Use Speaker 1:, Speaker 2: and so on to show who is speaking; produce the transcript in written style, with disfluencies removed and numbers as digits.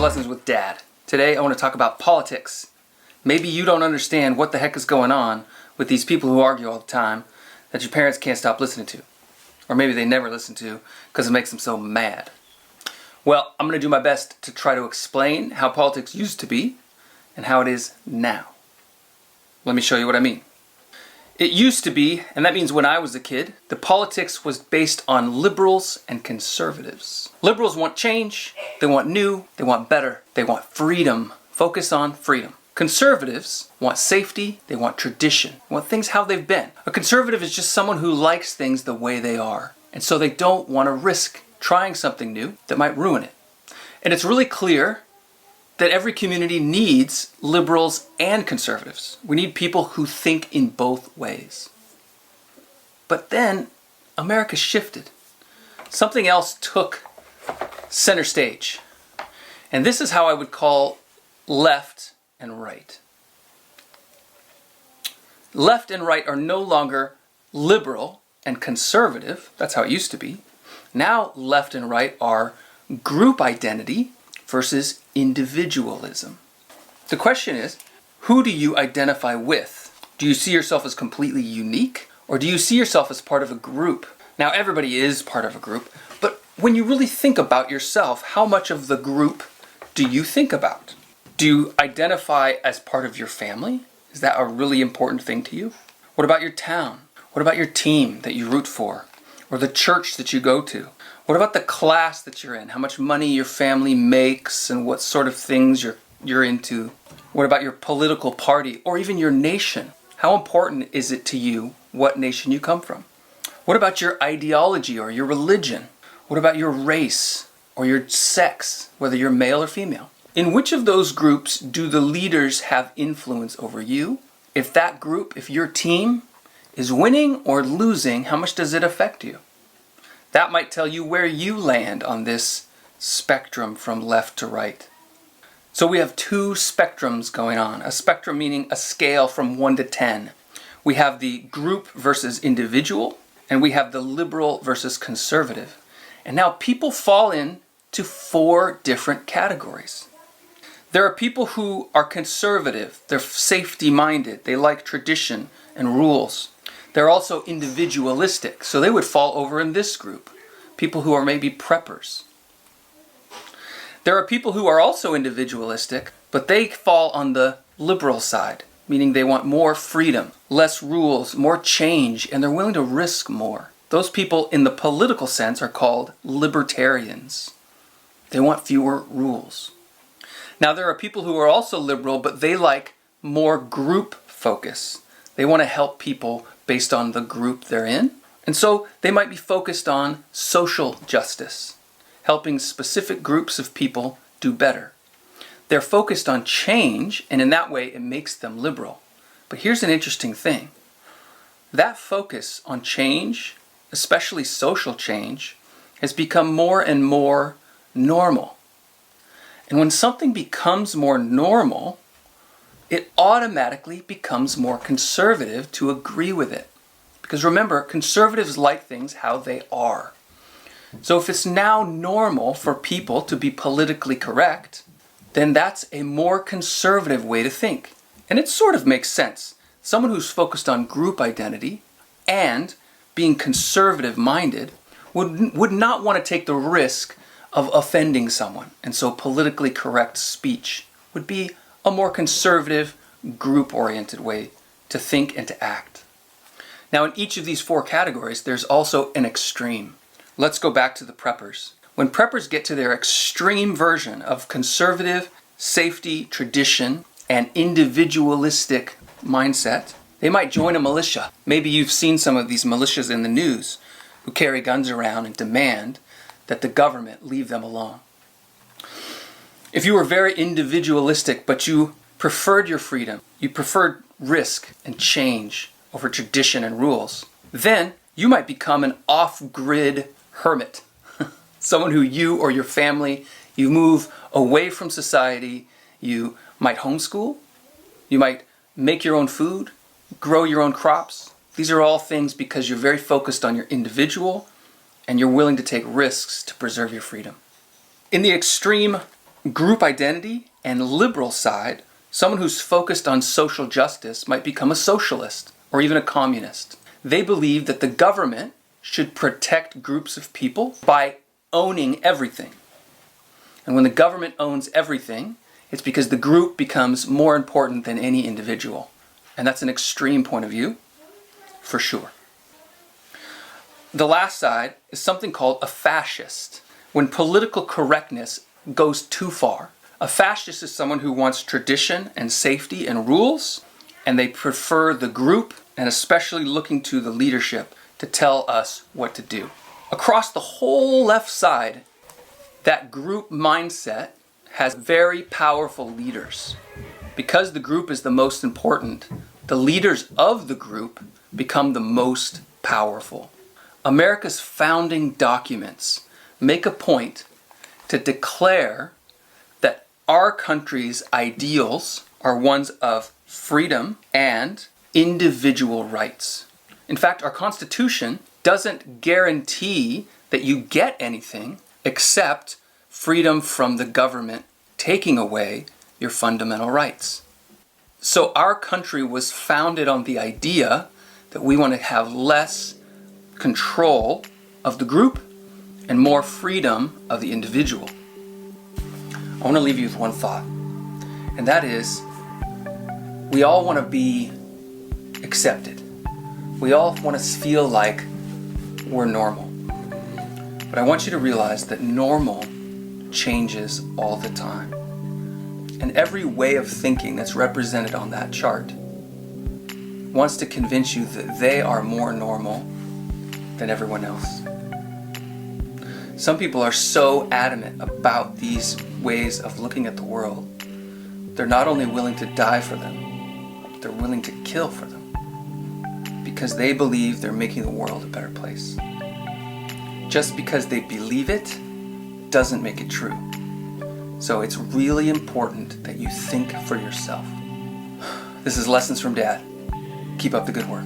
Speaker 1: Lessons with Dad. Today I want to talk about politics. Maybe you don't understand what the heck is going on with these people who argue all the time that your parents can't stop listening to. Or maybe they never listen to because it makes them so mad. Well, I'm going to do my best to try to explain how politics used to be and how it is now. Let me show you what I mean. It used to be, and that means when I was a kid, the politics was based on liberals and conservatives. Liberals want change, they want new, they want better, they want freedom. Focus on freedom. Conservatives want safety, they want tradition, they want things how they've been. A conservative is just someone who likes things the way they are, and so they don't want to risk trying something new that might ruin it. And it's really clear that every community needs liberals and conservatives. We need people who think in both ways. But then America shifted. Something else took center stage. And this is how I would call left and right. Left and right are no longer liberal and conservative. That's how it used to be. Now left and right are group identity versus individualism. The question is, who do you identify with? Do you see yourself as completely unique, or do you see yourself as part of a group? Now, everybody is part of a group, but when you really think about yourself, how much of the group do you think about? Do you identify as part of your family? Is that a really important thing to you? What about your town? What about your team that you root for? Or the church that you go to? What about the class that you're in? How much money your family makes and what sort of things you're into? What about your political party or even your nation? How important is it to you what nation you come from? What about your ideology or your religion? What about your race or your sex, whether you're male or female? In which of those groups do the leaders have influence over you? If that group, if your team is winning or losing, how much does it affect you? That might tell you where you land on this spectrum from left to right. So we have two spectrums going on. A spectrum meaning a scale from 1 to 10. We have the group versus individual, and we have the liberal versus conservative. And now people fall into 4 different categories. There are people who are conservative, they're safety-minded, they like tradition and rules. They're also individualistic, so they would fall over in this group. People who are maybe preppers. There are people who are also individualistic, but they fall on the liberal side, meaning they want more freedom, less rules, more change, and they're willing to risk more. Those people in the political sense are called libertarians. They want fewer rules. Now there are people who are also liberal, but they like more group focus. They want to help people based on the group they're in. And so they might be focused on social justice, helping specific groups of people do better. They're focused on change, and in that way it makes them liberal. But here's an interesting thing. That focus on change, especially social change, has become more and more normal. And when something becomes more normal, it automatically becomes more conservative to agree with it. Because remember, conservatives like things how they are. So if it's now normal for people to be politically correct, then that's a more conservative way to think. And it sort of makes sense. Someone who's focused on group identity and being conservative-minded would not want to take the risk of offending someone. And so politically correct speech would be a more conservative, group-oriented way to think and to act. Now in each of these 4 categories, there's also an extreme. Let's go back to the preppers. When preppers get to their extreme version of conservative, safety, tradition, and individualistic mindset, they might join a militia. Maybe you've seen some of these militias in the news who carry guns around and demand that the government leave them alone. If you were very individualistic, but you preferred your freedom, you preferred risk and change over tradition and rules, then you might become an off-grid hermit. Someone who you or your family, you move away from society, you might homeschool, you might make your own food, grow your own crops. These are all things because you're very focused on your individual and you're willing to take risks to preserve your freedom. In the extreme group identity and liberal side, someone who's focused on social justice might become a socialist or even a communist. They believe that the government should protect groups of people by owning everything. And when the government owns everything, it's because the group becomes more important than any individual. And that's an extreme point of view, for sure. The last side is something called a fascist, when political correctness goes too far. A fascist is someone who wants tradition and safety and rules, and they prefer the group, and especially looking to the leadership to tell us what to do. Across the whole left side, that group mindset has very powerful leaders. Because the group is the most important, the leaders of the group become the most powerful. America's founding documents make a point to declare that our country's ideals are ones of freedom and individual rights. In fact, our Constitution doesn't guarantee that you get anything except freedom from the government taking away your fundamental rights. So our country was founded on the idea that we want to have less control of the group and more freedom of the individual. I want to leave you with one thought, and that is, we all want to be accepted. We all want to feel like we're normal. But I want you to realize that normal changes all the time. And every way of thinking that's represented on that chart wants to convince you that they are more normal than everyone else. Some people are so adamant about these ways of looking at the world, they're not only willing to die for them, they're willing to kill for them, because they believe they're making the world a better place. Just because they believe it doesn't make it true. So it's really important that you think for yourself. This is Lessons from Dad. Keep up the good work.